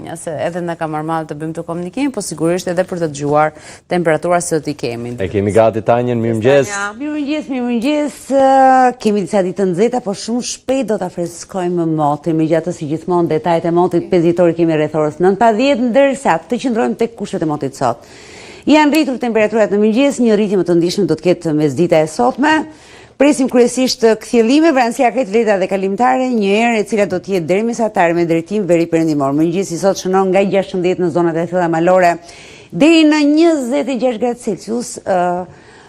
Vanja, se edhe na ka marrë malë të bëjmë të komunikim, po sigurisht edhe për të dëgjuar temperatura se të i kemi. E kemi gati Tanjen, mirëmëngjes. Mirëmëngjes. Kemi disa ditë të nxehta, po shumë shpejt do ta freskojmë motin. Megjithatë si gjithmonë detajet e motit pezitori kemi rreth orës 9:10, ndërsa të qëndrojmë tek kushtet e motit sot. Janë rritur temperaturat në mëngjes, një rritje më të ndihshme do të ketë mesdita e sotme. Presim kryesisht kthjellime, vranësia këtë lehta dhe kalimtare, një erë e cila do të jetë deri mesatare me drejtim veri perëndimor. Mëngjesi sot shënon nga 16 në zonat e thella malore deri në 26 gradë Celsius.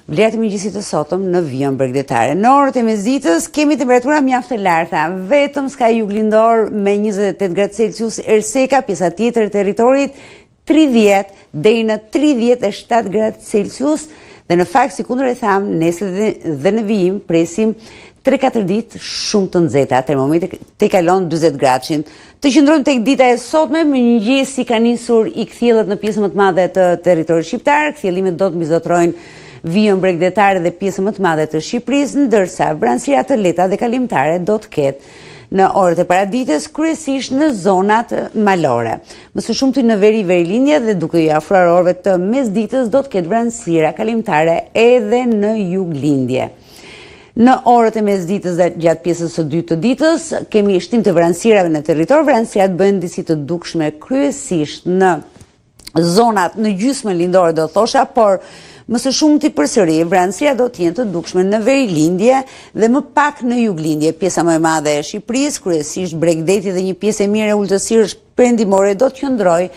Vlerat e mëngjesit të sotëm në vijën bregdetare. Në orët e mesditës kemi temperatura mjaft të larta, vetëm ska juglindor me 28 gradë Celsius, erseka pjesa tjetër e territorit 30 deri në 37 gradë Celsius. Dhe në fakt, si kundër e tham, nesër dhe në vijim presim 3-4 ditë shumë të nxehta, termometri te kalon 40 gradë. Të qëndrojmë tek dita e sotme, mëngjesi ka nisur i kthjellët në pjesën më të madhe të territorit shqiptar, kthjellimet do të mbizotrojnë vijën bregdetare dhe pjesën më të madhe të Shqipërisë, ndërsa vranësia të lehta dhe kalimtare do të ketë në orët e paradites, kryesisht në zonat malore. Më së shumti në veri lindje dhe duke i afruar orëve të mesditës do të ketë vranësira kalimtare edhe në juglindje. Në orët e mesditës dhe gjatë pjesës së dytë të ditës kemi shtim të vranësirave në territor, vranësirat bëhen disi të dukshme kryesisht në zonat në gjysmën lindore do thosha, por më së shumti përsëri vranësia do të jenë të dukshme në verilindje dhe më pak në juglindje. Pjesa më e madhe e Shqipërisë, kryesisht Bregdeti dhe një pjesë e mirë e ulëtësirës perëndimore do të qëndrojë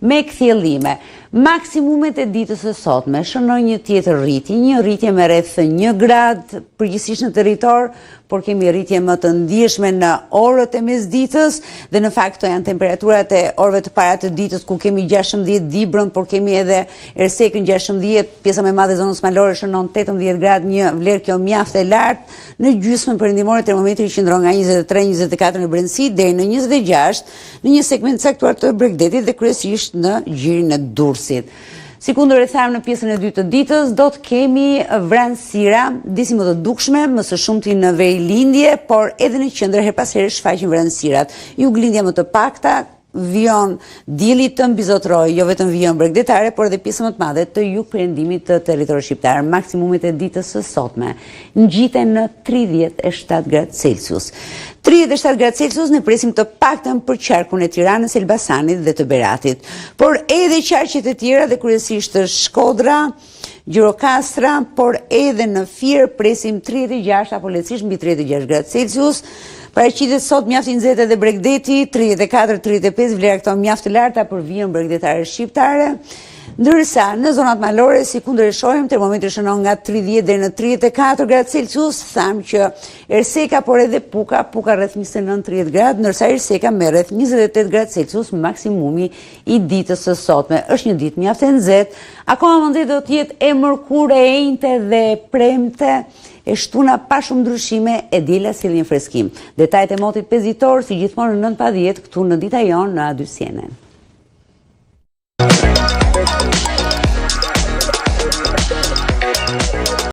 me kthjellime. Maksimumet e ditës së sotme shënojnë një tjetër rritje, një rritje me rreth 1 gradë përgjithsisht në territor, por kemi rritje më të ndjeshme në orët e mesditës dhe në fakt këto janë temperaturat e orëve të para të ditës ku kemi 16 dibrën, por kemi edhe ersekën 16, pjesa më e madhe e zonës malore shënon 18 gradë, një vlerë kjo mjaft e lartë. Në gjysmën perëndimore termometri qëndron nga 23-24 në brendësi deri në 26 në një segment caktuar të Bregdetit dhe kryesisht në gjirin e Durrësit. Si kundër e tham, në pjesën e dytë të ditës do të kemi vranësira disi më të dukshme, më së shumti në verilindje, por edhe në qendër her pas here shfaqen vranësirat. Juglindja më të pakta, vijon dielli të mbizotroj, jo vetëm vijën bregdetare, por edhe pjesën më të madhe të jugperëndimit të territorit shqiptar. Maksimumet e ditës së sotme ngjiten në 37 gradë Celsius. 37 gradë Celsius ne presim të paktën për qarkun e Tiranës, Elbasanit dhe të Beratit. Por edhe qarqet e tjera dhe kryesisht Shkodra, Gjirokastra, por edhe në Fier presim 36 apo lehtësisht mbi 36 gradë Celsius. Paraqitet sot mjaft i nxehtë edhe Bregdeti, 34-35, vlera këto mjaft të larta për vijën bregdetare shqiptare. Ndërsa në zonat malore, si kundër e shohim, termometri shënon nga 30 deri në 34 gradë Celsius, tham që erseka por edhe puka rreth 29-30 gradë, ndërsa erseka me rreth 28 gradë Celsius maksimumi i ditës së sotme. Është një ditë mjaft e nxehtë, akoma më nxehtë do të jetë e mërkurë, e enjte dhe premte. E shtuna pa shumë ndryshime, e diela sjell një freskim. Detajet e motit pezitor si gjithmonë në 9:10 këtu në Dita Jon në A2 CNN.